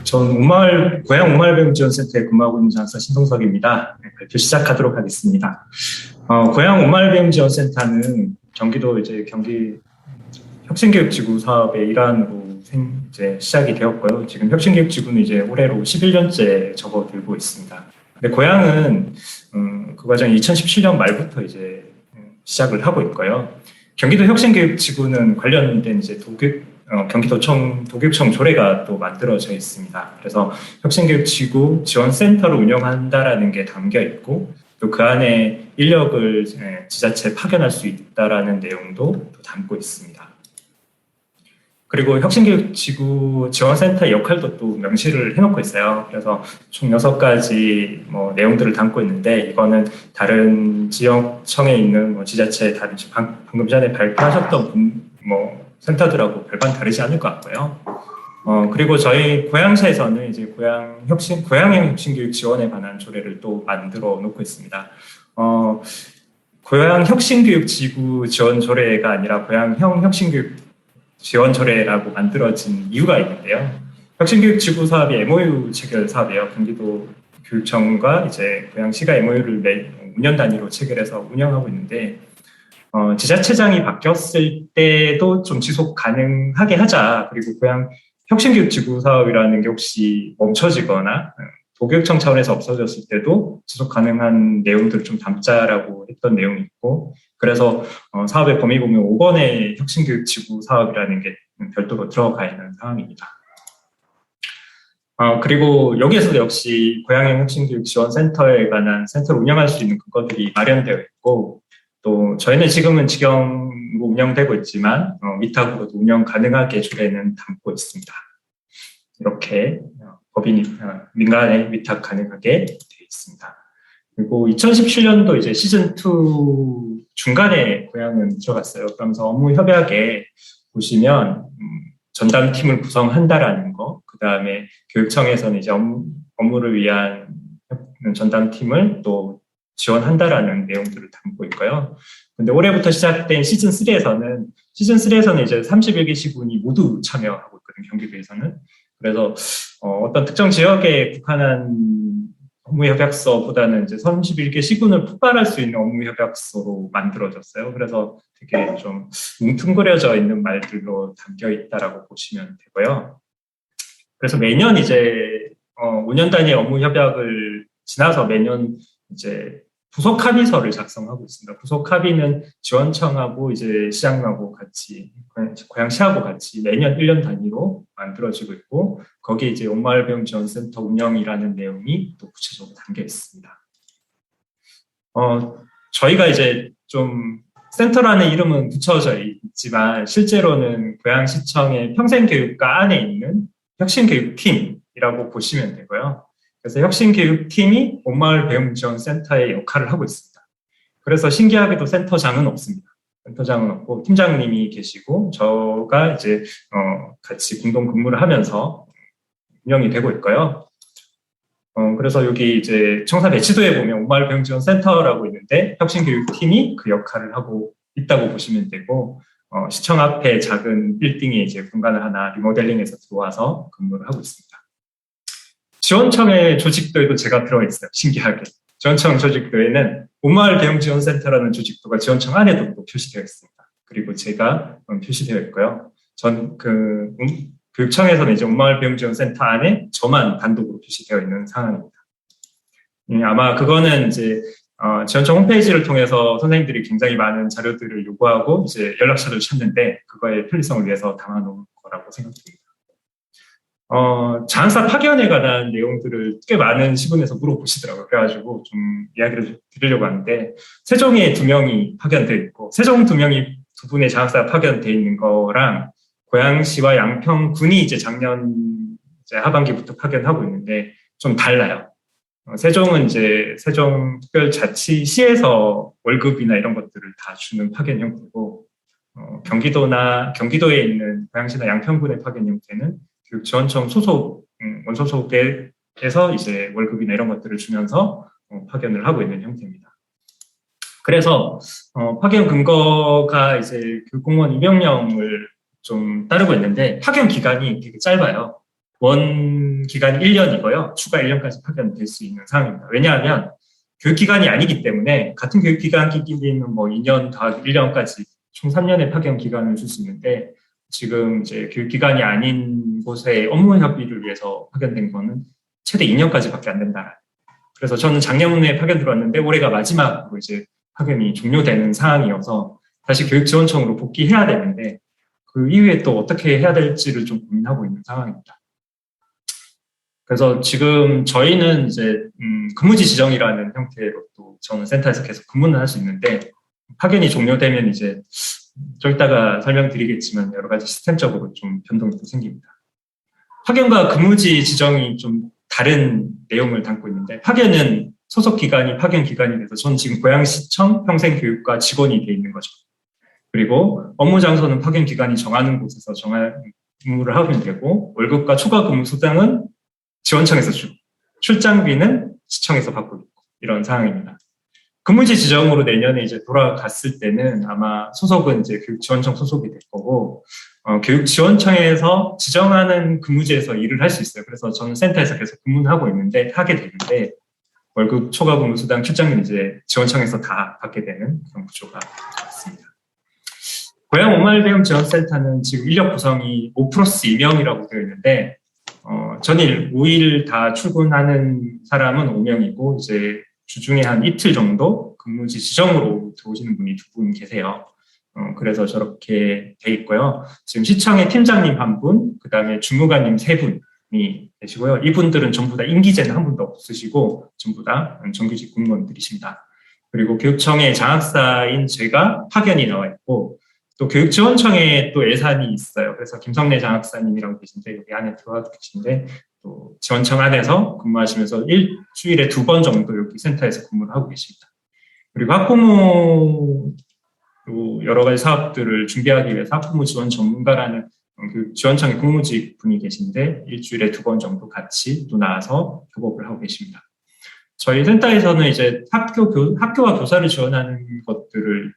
전 고양 옥마을배움지원센터에 근무하고 있는 장사 신동석입니다. 네, 발표 시작하도록 하겠습니다. 고양 옥마을배움지원센터는 경기도 경기 혁신교육지구 사업의 일환으로 시작이 되었고요. 지금 혁신교육지구는 올해로 11년째 접어들고 있습니다. 근데 고양은 그 과정이 2017년 말부터 시작을 하고 있고요. 경기도 혁신교육지구는 관련된 경기도청 도교육청 조례가 또 만들어져 있습니다. 그래서 혁신교육지구 지원센터를 운영한다라는 게 담겨 있고 또 그 안에 인력을 지자체에 파견할 수 있다라는 내용도 또 담고 있습니다. 그리고 혁신교육지구 지원센터의 역할도 또 명시를 해놓고 있어요. 그래서 총 6가지 내용들을 담고 있는데 이거는 다른 지역청에 있는 지자체 다른 방금 전에 발표하셨던 센터들하고 별반 다르지 않을 것 같고요. 그리고 저희 고양시에서는 고양형 혁신교육 지원에 관한 조례를 또 만들어 놓고 있습니다. 고양 혁신교육 지구 지원 조례가 아니라 고양형 혁신교육 지원 조례라고 만들어진 이유가 있는데요. 혁신교육 지구 사업이 MOU 체결 사업이에요. 경기도 교육청과 고양시가 MOU를 매 5년 단위로 체결해서 운영하고 있는데 지자체장이 바뀌었을 때도 좀 지속 가능하게 하자. 그리고 고양 혁신교육지구 사업이라는 게 혹시 멈춰지거나 도교육청 차원에서 없어졌을 때도 지속 가능한 내용들을 좀 담자라고 했던 내용이 있고, 그래서 사업의 범위 보면 5번의 혁신교육지구 사업이라는 게 별도로 들어가 있는 상황입니다. 그리고 여기에서도 역시 고양형 혁신교육지원센터에 관한 센터를 운영할 수 있는 근거들이 마련되어 있고, 또 저희는 지금은 직영으로 운영되고 있지만 위탁으로도 운영 가능하게 조례는 담고 있습니다. 이렇게 법인이 민간에 위탁 가능하게 되어 있습니다. 그리고 2017년도 시즌2 중간에 고양은 들어갔어요. 그러면서 업무 협약에 보시면 전담팀을 구성한다라는 거, 그 다음에 교육청에서는 업무를 위한 전담팀을 또 지원한다라는 내용들을 담고 있고요. 근데 올해부터 시작된 시즌3에서는 31개 시군이 모두 참여하고 있거든요, 경기도에서는. 그래서 어떤 특정 지역에 국한한 업무협약서보다는 31개 시군을 폭발할 수 있는 업무협약서로 만들어졌어요. 그래서 되게 좀 뭉뚱그려져 있는 말들로 담겨 있다라고 보시면 되고요. 그래서 매년 5년 단위의 업무협약을 지나서 매년 부속 합의서를 작성하고 있습니다. 부속 합의는 지원청하고 시장하고 같이, 고양시하고 같이 매년 1년 단위로 만들어지고 있고, 거기에 옥마을배움지원센터 운영이라는 내용이 또 구체적으로 담겨 있습니다. 저희가 좀 센터라는 이름은 붙여져 있지만 실제로는 고양시청의 평생교육과 안에 있는 혁신교육팀이라고 보시면 되고요. 그래서 혁신교육팀이 옥마을배움지원센터의 역할을 하고 있습니다. 그래서 신기하게도 센터장은 없습니다. 센터장은 없고 팀장님이 계시고 저가 같이 공동 근무를 하면서 운영이 되고 있고요. 그래서 여기 청사 배치도에 보면 옥마을배움지원센터라고 있는데 혁신교육팀이 그 역할을 하고 있다고 보시면 되고, 시청 앞에 작은 빌딩에 공간을 하나 리모델링해서 들어와서 근무를 하고 있습니다. 지원청의 조직도에도 제가 들어있어요. 신기하게. 지원청 조직도에는 옥마을배움지원센터라는 조직도가 지원청 안에도 표시되어 있습니다. 그리고 제가 표시되어 있고요. 교육청에서는 옥마을배움지원센터 안에 저만 단독으로 표시되어 있는 상황입니다. 아마 그거는 지원청 홈페이지를 통해서 선생님들이 굉장히 많은 자료들을 요구하고 연락처를 찾는데 그거의 편리성을 위해서 담아놓은 거라고 생각됩니다. 장사 파견에 관한 내용들을 꽤 많은 시군에서 물어보시더라고요. 그래가지고 좀 이야기를 드리려고 하는데, 세종에 2명이 파견되어 있고, 세종 2분의 장사 파견되어 있는 거랑 고양시와 양평군이 작년 하반기부터 파견하고 있는데 좀 달라요. 세종은 세종특별자치시에서 월급이나 이런 것들을 다 주는 파견 형태고, 경기도에 있는 고양시나 양평군의 파견 형태는 교육지원청 소속 원소속의 에서 이제 월급이나 이런 것들을 주면서 파견을 하고 있는 형태입니다. 그래서 파견 근거가 이제 교육공무원 임명령을 좀 따르고 있는데 파견 기간이 되게 짧아요. 원 기간이 1년이고요. 추가 1년까지 파견될 수 있는 상황입니다. 왜냐하면 교육기간이 아니기 때문에 같은 교육기간끼리는 뭐 2년 더하기 1년까지 총 3년의 파견 기간을 줄 수 있는데 지금 이제 교육기간이 아닌 곳에 업무 협의를 위해서 파견된 거는 최대 2년까지밖에 안 된다. 그래서 저는 작년에 파견 들어왔는데 올해가 마지막으로 이제 파견이 종료되는 상황이어서 다시 교육지원청으로 복귀해야 되는데 그 이후에 또 어떻게 해야 될지를 좀 고민하고 있는 상황입니다. 그래서 지금 저희는 이제 근무지 지정이라는 형태로 또 저는 센터에서 계속 근무를 할 수 있는데 파견이 종료되면 이제 좀 이따가 설명드리겠지만 여러 가지 시스템적으로 좀 변동이 또 생깁니다. 파견과 근무지 지정이 좀 다른 내용을 담고 있는데 파견은 소속 기간이 파견 기간이 돼서 저는 지금 고양시청 평생교육과 직원이 돼 있는 거죠. 그리고 업무 장소는 파견 기간이 정하는 곳에서 근무를 하면 되고 월급과 초과 근무 수당은 지원청에서 주고 출장비는 시청에서 받고 있고 이런 상황입니다. 근무지 지정으로 내년에 이제 돌아갔을 때는 아마 소속은 이제 교육지원청 소속이 될 거고 교육지원청에서 지정하는 근무지에서 일을 할 수 있어요. 그래서 저는 센터에서 계속 근무를 하게 되는데 월급, 초과 근무 수당, 출장비는 이제 지원청에서 다 받게 되는 그런 구조가 되었습니다. 고양 온마을배움 지원센터는 지금 인력 구성이 5+2명이라고 되어 있는데 전일 5일 다 출근하는 사람은 5명이고 이제 주중에 한 이틀 정도 근무지 지정으로 들어오시는 분이 2분 계세요. 그래서 저렇게 돼 있고요. 지금 시청에 팀장님 1분, 그 다음에 주무관님 3분이 계시고요. 이분들은 전부 다 임기제는 한 분도 없으시고 전부 다 정규직 공무원들이십니다. 그리고 교육청의 장학사인 제가 파견이 나와 있고 또 교육지원청에 또 예산이 있어요. 그래서 김성래 장학사님이라고 계신데 여기 안에 들어와 계신데 또 지원청 안에서 근무하시면서 일주일에 2번 정도 여기 센터에서 근무를 하고 계십니다. 그리고 학부모 여러 가지 사업들을 준비하기 위해서 학부모 지원 전문가라는 지원청의 공무직 분이 계신데 일주일에 2번 정도 같이 또 나와서 협업을 하고 계십니다. 저희 센터에서는 이제 학교와 교사를 지원하는 것들을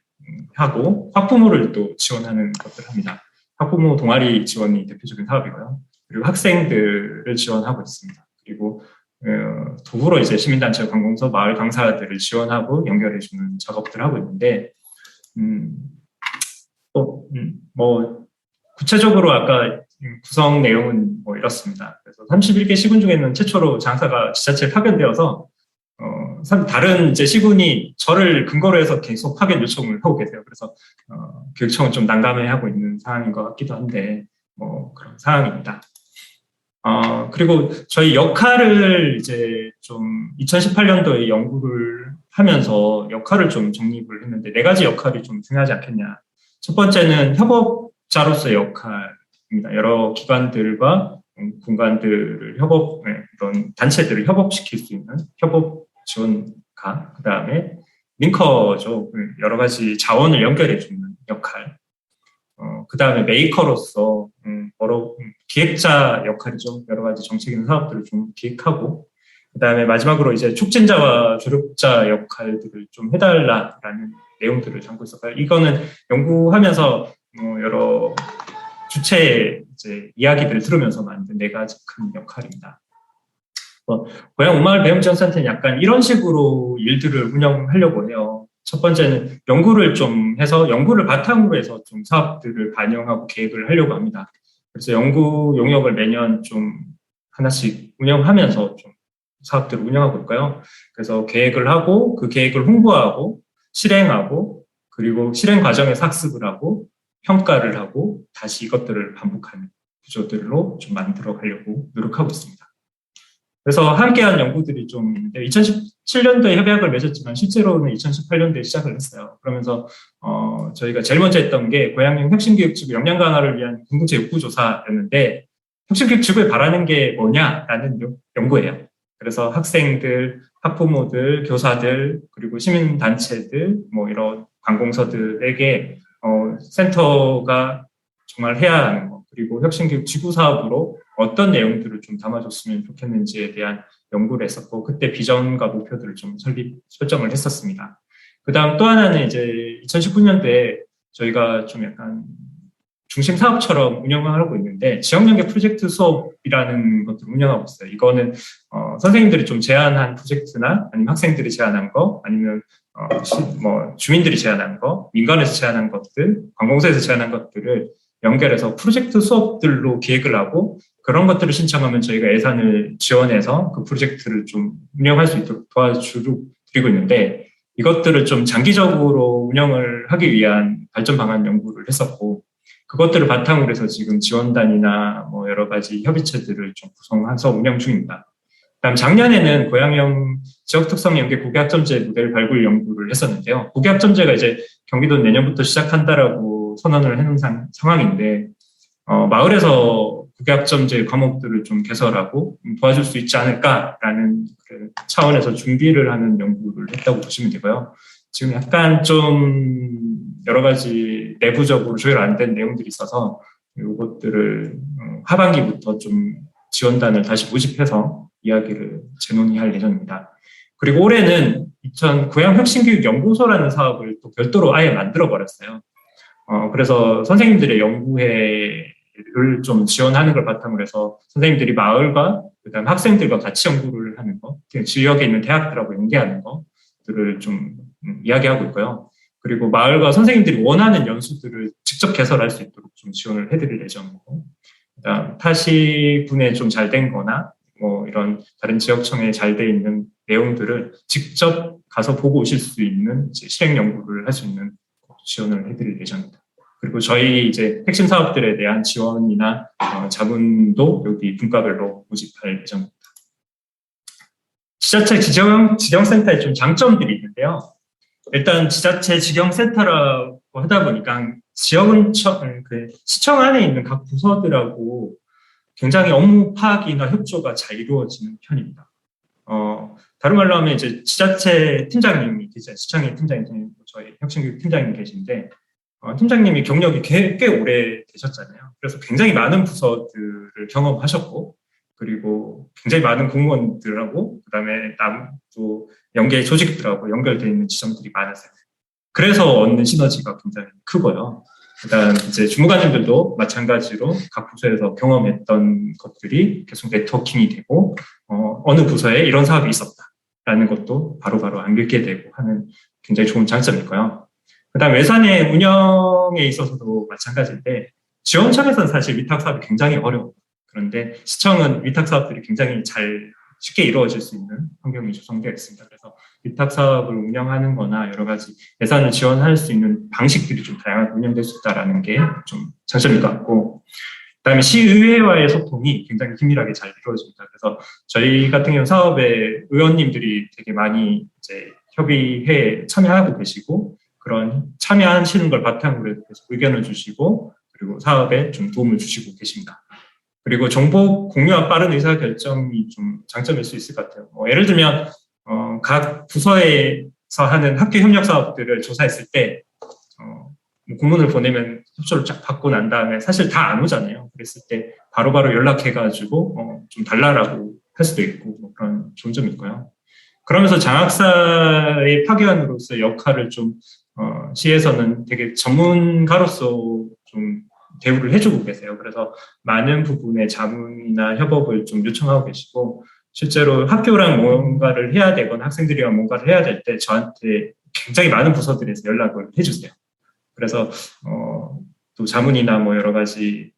하고 학부모를 또 지원하는 것들을 합니다. 학부모 동아리 지원이 대표적인 사업이고요. 그리고 학생들을 지원하고 있습니다. 그리고 더불어 이제 시민단체 관공서 마을 강사들을 지원하고 연결해주는 작업들을 하고 있는데 뭐 구체적으로 아까 구성 내용은 뭐 이렇습니다. 그래서 31개 시군 중에는 최초로 장사가 지자체에 파견되어서 다른 이제 시군이 저를 근거로 해서 계속 파견 요청을 하고 계세요. 그래서 교육청은 좀 난감해하고 있는 상황인 것 같기도 한데 뭐 그런 상황입니다. 그리고 저희 역할을 이제 좀 2018년도에 연구를 하면서 역할을 좀 정립을 했는데 4가지 역할이 좀 중요하지 않겠냐. 첫 번째는 협업자로서의 역할입니다. 여러 기관들과 공간들을 이런 단체들을 협업시킬 수 있는 협업 지원가, 그 다음에 링커죠. 여러 가지 자원을 연결해주는 역할. 그 다음에 메이커로서 기획자 역할이죠. 여러 가지 정책이나 사업들을 좀 기획하고, 그 다음에 마지막으로 이제 촉진자와 조력자 역할들을 좀 해달라라는 내용들을 담고 있었고요. 이거는 연구하면서 여러 주체의 이제 이야기들을 들으면서 만든 4가지 큰 역할입니다. 고양 온마을 배움지원센터는 약간 이런 식으로 일들을 운영하려고 해요. 첫 번째는 연구를 좀 해서 연구를 바탕으로 해서 좀 사업들을 반영하고 계획을 하려고 합니다. 그래서 연구 용역을 매년 좀 하나씩 운영하면서 좀 사업들을 운영하고 있고요. 그래서 계획을 하고 그 계획을 홍보하고 실행하고 그리고 실행 과정에서 학습을 하고 평가를 하고 다시 이것들을 반복하는 구조들로 좀 만들어 가려고 노력하고 있습니다. 그래서 함께한 연구들이 좀 있는데 2017년도에 협약을 맺었지만 실제로는 2018년도에 시작을 했어요. 그러면서 저희가 제일 먼저 했던 게 고양형 혁신교육지구 역량 강화를 위한 궁극제 욕구조사였는데 혁신교육지구에 바라는 게 뭐냐라는 연구예요. 그래서 학생들, 학부모들, 교사들, 그리고 시민단체들, 뭐 이런 관공서들에게 센터가 정말 해야 하는 거, 그리고 혁신교육 지구 사업으로 어떤 내용들을 좀 담아줬으면 좋겠는지에 대한 연구를 했었고, 그때 비전과 목표들을 좀 설정을 했었습니다. 그 다음 또 하나는 이제 2019년도에 저희가 좀 약간 중심 사업처럼 운영을 하고 있는데, 지역연계 프로젝트 수업이라는 것들을 운영하고 있어요. 이거는 선생님들이 좀 제안한 프로젝트나 아니면 학생들이 제안한 거, 아니면 주민들이 제안한 거, 민간에서 제안한 것들, 관공서에서 제안한 것들을 연결해서 프로젝트 수업들로 기획을 하고, 그런 것들을 신청하면 저희가 예산을 지원해서 그 프로젝트를 좀 운영할 수 있도록 도와드리고 있는데, 이것들을 좀 장기적으로 운영을 하기 위한 발전 방안 연구를 했었고, 그것들을 바탕으로 해서 지금 지원단이나 뭐 여러 가지 협의체들을 좀 구성해서 운영 중입니다. 그다음 작년에는 고양형 지역특성 연계 고객학점제 모델 발굴 연구를 했었는데요. 고객학점제가 이제 경기도 내년부터 시작한다라고 선언을 해놓은 상황인데, 마을에서 고객학점제 과목들을 좀 개설하고 도와줄 수 있지 않을까라는 그 차원에서 준비를 하는 연구를 했다고 보시면 되고요. 지금 약간 좀 여러 가지 내부적으로 조율 안 된 내용들이 있어서 이것들을 하반기부터 좀 지원단을 다시 모집해서 이야기를 재논의할 예정입니다. 그리고 올해는 고양혁신교육연구소라는 사업을 또 별도로 아예 만들어버렸어요. 그래서 선생님들의 연구회를 좀 지원하는 걸 바탕으로 해서 선생님들이 마을과 그다음 학생들과 같이 연구를 하는 거, 지역에 있는 대학들하고 연계하는 것들을 좀 이야기하고 있고요. 그리고 마을과 선생님들이 원하는 연수들을 직접 개설할 수 있도록 좀 지원을 해드릴 예정이고, 그다음 타시군에 좀 잘 된 거나 뭐 이런 다른 지역청에 잘 돼 있는 내용들을 직접 가서 보고 오실 수 있는 실행 연구를 할 수 있는 지원을 해드릴 예정입니다. 그리고 저희 이제 핵심 사업들에 대한 지원이나 자문도 여기 분과별로 모집할 예정입니다. 지자체 직영센터의 좀 장점들이 있는데요. 일단 지자체 직영센터라고 하다 보니까 시청 안에 있는 각 부서들하고 굉장히 업무 파악이나 협조가 잘 이루어지는 편입니다. 다른 말로 하면 이제 지자체 팀장님이 계세요. 시청의 팀장님, 저희 혁신교육 팀장님 계신데, 팀장님이 경력이 꽤 오래 되셨잖아요. 그래서 굉장히 많은 부서들을 경험하셨고, 그리고 굉장히 많은 공무원들하고, 그 다음에 또 연계 조직들하고 연결되어 있는 지점들이 많으세요. 그래서 얻는 시너지가 굉장히 크고요. 그다음 이제 주무관님들도 마찬가지로 각 부서에서 경험했던 것들이 계속 네트워킹이 되고, 어느 부서에 이런 사업이 있었다라는 것도 바로바로 안겨게 되고 하는 굉장히 좋은 장점이고요. 그다음 외산의 운영에 있어서도 마찬가지인데, 지원청에서는 사실 위탁 사업이 굉장히 어려워요. 그런데 시청은 위탁 사업들이 굉장히 쉽게 이루어질 수 있는 환경이 조성되어 있습니다. 그래서 위탁 사업을 운영하는 거나 여러 가지 예산을 지원할 수 있는 방식들이 좀 다양하게 운영될 수 있다는 게 좀 장점인 것 같고, 그다음에 시의회와의 소통이 굉장히 긴밀하게 잘 이루어집니다. 그래서 저희 같은 경우 사업에 의원님들이 되게 많이 이제 협의회에 참여하고 계시고, 그런 참여하시는 걸 바탕으로 해서 의견을 주시고, 그리고 사업에 좀 도움을 주시고 계십니다. 그리고 정보 공유와 빠른 의사결정이 좀 장점일 수 있을 것 같아요. 예를 들면 각 부서에서 하는 학교 협력 사업들을 조사했을 때 공문을 보내면 협조를 쫙 받고 난 다음에 사실 다 안 오잖아요. 그랬을 때 바로바로 연락해가지고 좀 달라라고 할 수도 있고, 뭐 그런 좋은 점이 있고요. 그러면서 장학사의 파견으로서 역할을 좀 시에서는 되게 전문가로서 좀 대우를 해주고 계세요. 그래서 많은 부분의 자문이나 협업을 좀 요청하고 계시고, 실제로 학교랑 뭔가를 해야 되거나 학생들이랑 뭔가를 해야 될 때 저한테 굉장히 많은 부서들에서 연락을 해주세요. 그래서 또 자문이나 뭐 여러 가지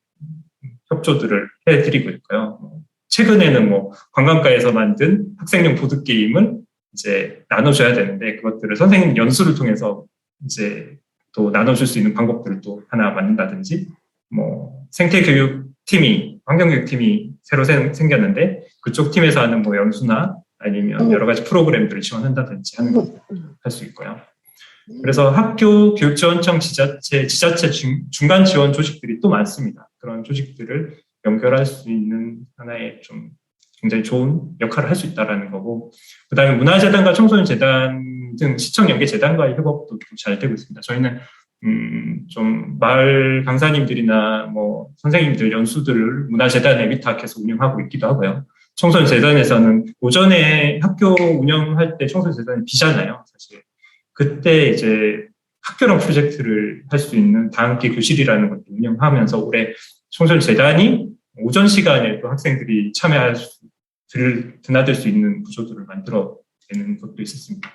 협조들을 해드리고 있고요. 최근에는 뭐 관광가에서 만든 학생용 보드 게임을 이제 나눠줘야 되는데, 그것들을 선생님 연수를 통해서 이제 또 나눠줄 수 있는 방법들을 또 하나 만든다든지, 뭐 생태교육팀이, 환경교육팀이 새로 생겼는데 그쪽 팀에서 하는 뭐 연수나 아니면 여러 가지 프로그램들을 지원한다든지 하는 것도 할 수 있고요. 그래서 학교 교육지원청 지자체 중간 지원 조직들이 또 많습니다. 그런 조직들을 연결할 수 있는 하나의 좀 굉장히 좋은 역할을 할 수 있다는 거고, 그다음에 문화재단과 청소년재단 등 시청 연계 재단과의 협업도 잘 되고 있습니다. 저희는 좀 마을 강사님들이나 뭐 선생님들 연수들을 문화재단에 위탁해서 운영하고 있기도 하고요. 청소년재단에서는 오전에 학교 운영할 때 청소년재단이 비잖아요, 사실. 그때 이제 학교랑 프로젝트를 할 수 있는 다함께 교실이라는 것도 운영하면서 올해 청소년재단이 오전 시간에 또 학생들이 참여할 수, 드나들 수 있는 구조들을 만들어내는 것도 있었습니다.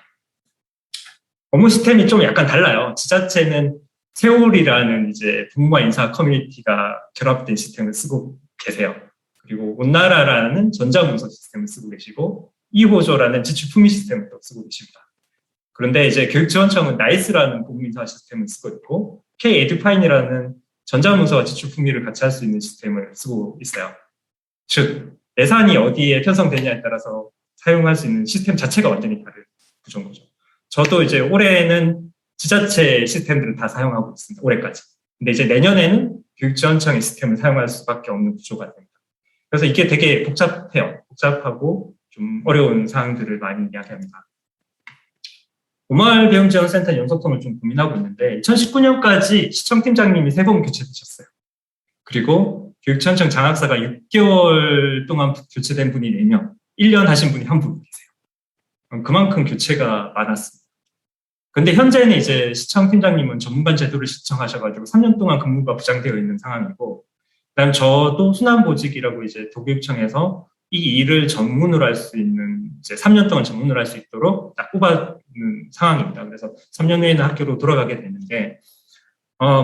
업무 시스템이 좀 약간 달라요. 지자체는 세월이라는 이제 부모와 인사 커뮤니티가 결합된 시스템을 쓰고 계세요. 그리고 온나라라는 전자문서 시스템을 쓰고 계시고 이호조라는 지출품위 시스템을 또 쓰고 계십니다. 그런데 이제 교육지원청은 나이스라는 부모인사 시스템을 쓰고 있고 K-에듀파인이라는 전자문서와 지출품위를 같이 할 수 있는 시스템을 쓰고 있어요. 즉 예산이 어디에 편성되냐에 따라서 사용할 수 있는 시스템 자체가 완전히 다른 구조인 거죠. 저도 이제 올해는 지자체 시스템들을 다 사용하고 있습니다. 올해까지. 근데 이제 내년에는 교육지원청의 시스템을 사용할 수밖에 없는 구조가 됩니다. 그래서 이게 되게 복잡해요. 복잡하고 좀 어려운 사항들을 많이 이야기합니다. 오마을 배움지원센터 연속성을 좀 고민하고 있는데 2019년까지 시청팀장님이 3번 교체되셨어요. 그리고 교육지원청 장학사가 6개월 동안 교체된 분이 4명, 1년 하신 분이 1분 계세요. 그만큼 교체가 많았습니다. 근데 현재는 이제 시청팀장님은 전문관 제도를 시청하셔가지고 3년 동안 근무가 부장되어 있는 상황이고, 그다음 저도 순환보직이라고 이제 도교육청에서 이 일을 전문으로 할 수 있는 이제 3년 동안 전문으로 할 수 있도록 딱 뽑아는 상황입니다. 그래서 3년 후에는 학교로 돌아가게 되는데,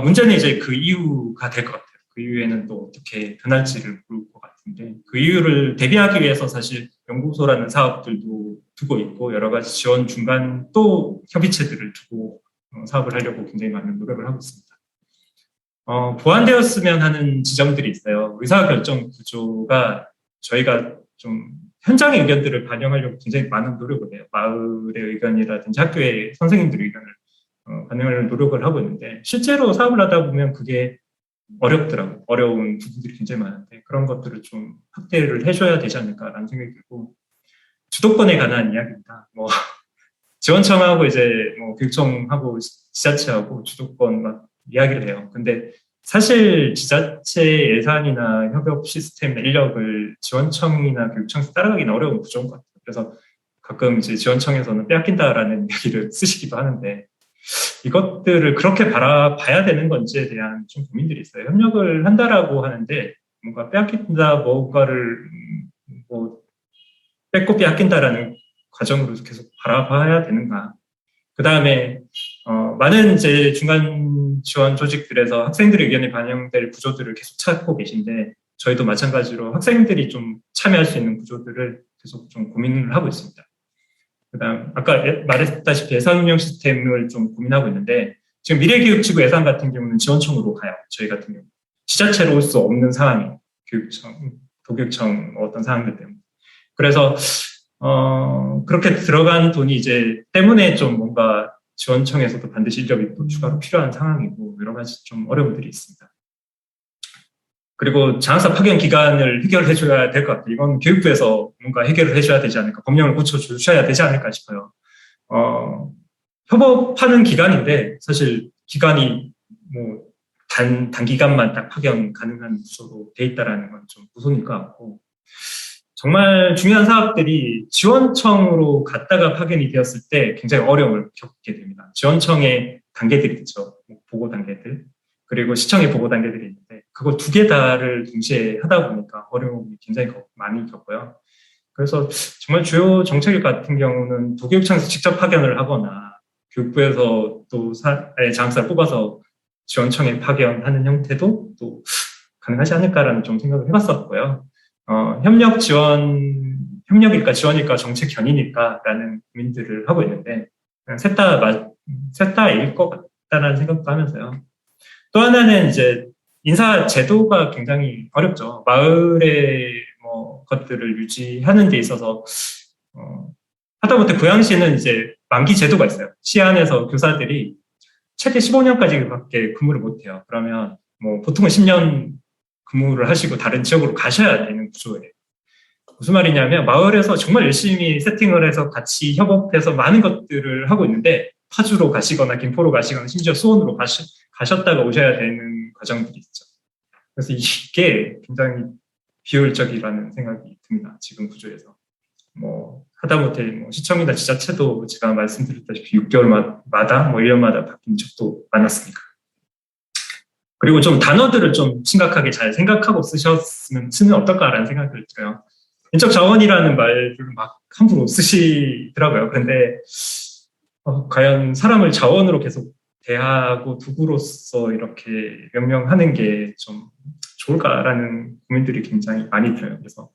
문제는 이제 그 이유가 될 것 같아요. 그 이후에는 또 어떻게 변할지를 모를 것 같은데, 그 이유를 대비하기 위해서 사실 연구소라는 사업들도 두고 있고 여러 가지 지원 중간 또 협의체들을 두고 사업을 하려고 굉장히 많은 노력을 하고 있습니다. 보완되었으면 하는 지점들이 있어요. 의사결정 구조가 저희가 좀 현장의 의견들을 반영하려고 굉장히 많은 노력을 해요. 마을의 의견이라든지 학교의 선생님들의 의견을 반영하려는 노력을 하고 있는데 실제로 사업을 하다 보면 그게 어렵더라고요. 어려운 부분들이 굉장히 많은데 그런 것들을 좀 확대를 해줘야 되지 않을까라는 생각이 들고, 주도권에 관한 이야기입니다. 뭐 지원청하고 이제 뭐 교육청하고 지자체하고 주도권 막 이야기를 해요. 근데 사실 지자체 예산이나 협업 시스템 인력을 지원청이나 교육청에서 따라가기는 어려운 구조인 것 같아요. 그래서 가끔 이제 지원청에서는 빼앗긴다라는 이야기를 쓰시기도 하는데 이것들을 그렇게 바라봐야 되는 건지에 대한 좀 고민들이 있어요. 협력을 한다라고 하는데 뭔가 빼앗긴다, 뭔가를 뭐 뺏고 빼앗긴다라는 과정으로 계속 바라봐야 되는가. 그 다음에 많은 이제 중간 지원 조직들에서 학생들의 의견이 반영될 구조들을 계속 찾고 계신데 저희도 마찬가지로 학생들이 좀 참여할 수 있는 구조들을 계속 좀 고민을 하고 있습니다. 그다음 아까 말했다시피 예산 운영 시스템을 좀 고민하고 있는데 지금 미래교육지구 예산 같은 경우는 지원청으로 가요. 저희 같은 경우 지자체로 올 수 없는 상황이에요. 교육청, 도교육청 어떤 상황들 때문에. 그래서 그렇게 들어간 돈이 이제 때문에 좀 뭔가 지원청에서도 반드시 인력이 또 추가로 필요한 상황이고 여러 가지 좀 어려움들이 있습니다. 그리고 장학사 파견 기간을 해결해줘야 될 것 같아요. 이건 교육부에서 뭔가 해결을 해줘야 되지 않을까, 법령을 고쳐주셔야 되지 않을까 싶어요. 협업하는 기간인데 사실 기간이 뭐 단기간만 딱 파견 가능한 구조로 돼 있다라는 건 좀 무서울 것 같고, 정말 중요한 사업들이 지원청으로 갔다가 파견이 되었을 때 굉장히 어려움을 겪게 됩니다. 지원청의 단계들이 있죠. 보고 단계들. 그리고 시청의 보고 단계들이 있는데 그거 2개 다를 동시에 하다 보니까 어려움이 굉장히 많이 겪고요. 그래서 정말 주요 정책 같은 경우는 도교육청에서 직접 파견을 하거나 교육부에서 또 장학사를 뽑아서 지원청에 파견하는 형태도 또 가능하지 않을까라는 좀 생각을 해봤었고요. 협력 지원, 협력일까 지원일까 정책 견인일까라는 고민들을 하고 있는데 셋 다일 것 같다는 생각도 하면서요. 또 하나는 이제 인사 제도가 굉장히 어렵죠. 마을의 뭐 것들을 유지하는 데 있어서 하다못해 고양시는 이제 만기 제도가 있어요. 시 안에서 교사들이 최대 15년까지밖에 근무를 못해요. 그러면 뭐 보통은 10년 근무를 하시고 다른 지역으로 가셔야 되는 구조예요. 무슨 말이냐면 마을에서 정말 열심히 세팅을 해서 같이 협업해서 많은 것들을 하고 있는데 파주로 가시거나 김포로 가시거나 심지어 수원으로 가셨다가 오셔야 되는 과정들이 있죠. 그래서 이게 굉장히 비효율적이라는 생각이 듭니다. 지금 구조에서. 뭐 하다못해 뭐 시청이나 지자체도 제가 말씀드렸다시피 6개월마다 뭐 1년마다 바뀐 적도 많았으니까. 그리고 좀 단어들을 좀 심각하게 잘 생각하고 쓰면 어떨까라는 생각이 들어요. 인적 자원이라는 말을 막 함부로 쓰시더라고요. 그런데 과연 사람을 자원으로 계속 대하고 도구로서 이렇게 명명하는 게 좀 좋을까라는 고민들이 굉장히 많이 들어요. 그래서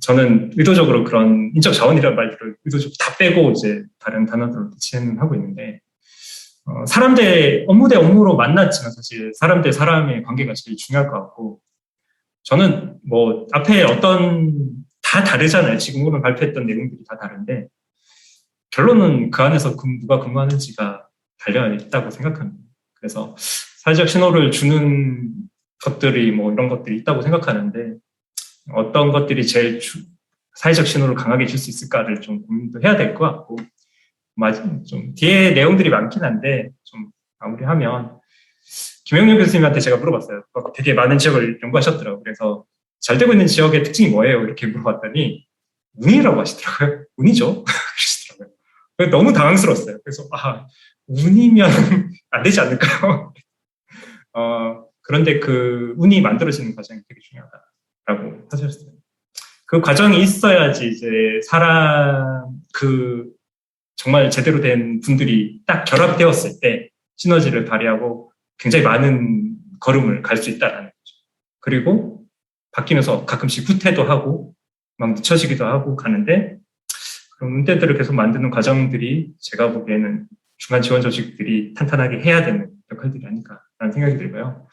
저는 의도적으로 그런 인적 자원이라는 말들을 의도적으로 다 빼고 이제 다른 단어들로 대체는 하고 있는데 사람 대 업무 대 업무로 만났지만 사실 사람 대 사람의 관계가 제일 중요할 것 같고 저는 뭐 앞에 다 다르잖아요. 지금 오늘 발표했던 내용들이 다 다른데 결론은 그 안에서 누가 근무하는지가 달려 있다고 생각합니다. 그래서 사회적 신호를 주는 것들이 뭐 이런 것들이 있다고 생각하는데 어떤 것들이 제일 사회적 신호를 강하게 줄 수 있을까를 좀 고민도 해야 될 것 같고 좀 뒤에 내용들이 많긴 한데 좀 마무리하면 김영렬 교수님한테 제가 물어봤어요. 되게 많은 지역을 연구하셨더라고요. 그래서 잘 되고 있는 지역의 특징이 뭐예요? 이렇게 물어봤더니 운이라고 하시더라고요. 운이죠. 그러시더라고요. 너무 당황스러웠어요. 그래서 운이면 안 되지 않을까요? 그런데 그 운이 만들어지는 과정이 되게 중요하다라고 하셨어요. 그 과정이 있어야지 이제 정말 제대로 된 분들이 딱 결합되었을 때 시너지를 발휘하고 굉장히 많은 걸음을 갈 수 있다라는 거죠. 그리고 바뀌면서 가끔씩 후퇴도 하고 막 늦춰지기도 하고 가는데 그런 문제들을 계속 만드는 과정들이 제가 보기에는 중간 지원 조직들이 탄탄하게 해야 되는 역할들이 아닐까라는 생각이 들고요.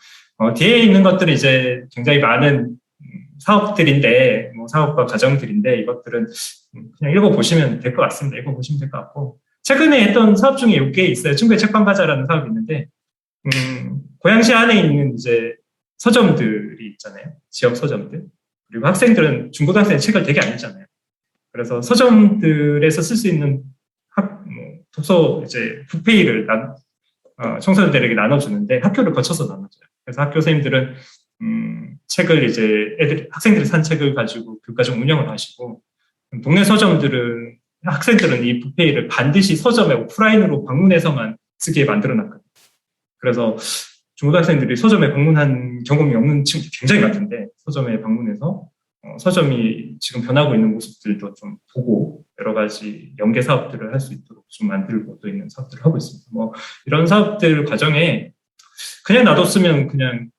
뒤에 있는 것들은 이제 굉장히 많은 사업들인데, 뭐 사업과 과정들인데 이것들은 그냥 읽어보시면 될 것 같습니다. 읽어보시면 될 것 같고 최근에 했던 사업 중에 몇 개 있어요. 친구의 책방 가자라는 사업이 있는데 고양시 안에 있는 이제 서점들이 있잖아요. 지역 서점들. 그리고 학생들은 중고등학생 책을 되게 안 읽잖아요. 그래서 서점들에서 쓸 수 있는 독서 이제 북페이를 청소년들에게 나눠주는데 학교를 거쳐서 나눠줘요. 그래서 학교 선생님들은 책을 이제 학생들이 산 책을 가지고 교과정 운영을 하시고 동네 서점들은 학생들은 이 북페이를 반드시 서점에 오프라인으로 방문해서만 쓰게 만들어놨거든요. 그래서 중고등학생들이 서점에 방문한 경험이 없는 친구들이 굉장히 많던데 서점에 방문해서 서점이 지금 변하고 있는 모습들도 좀 보고 여러 가지 연계 사업들을 할 수 있도록 좀 만들고 또 있는 사업들을 하고 있습니다. 뭐 이런 사업들 과정에 그냥 놔뒀으면 그냥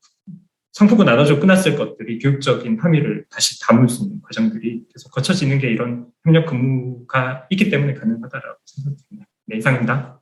상품권 나눠주고 끝났을 것들이 교육적인 함의를 다시 담을 수 있는 과정들이 계속 거쳐지는 게 이런 협력 근무가 있기 때문에 가능하다라고 생각합니다. 네, 이상입니다.